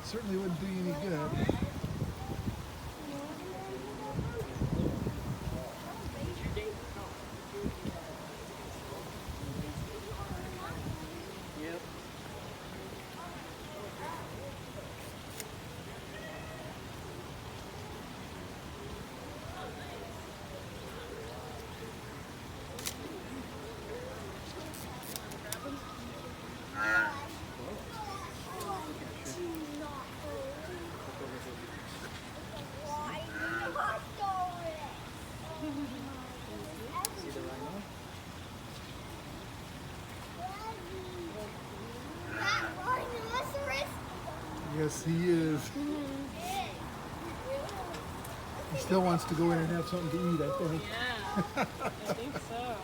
Certainly wouldn't do you any good. Yep. See the rhino? Yes, he is. He still wants to go in and have something to eat, I think. Yeah, I think so.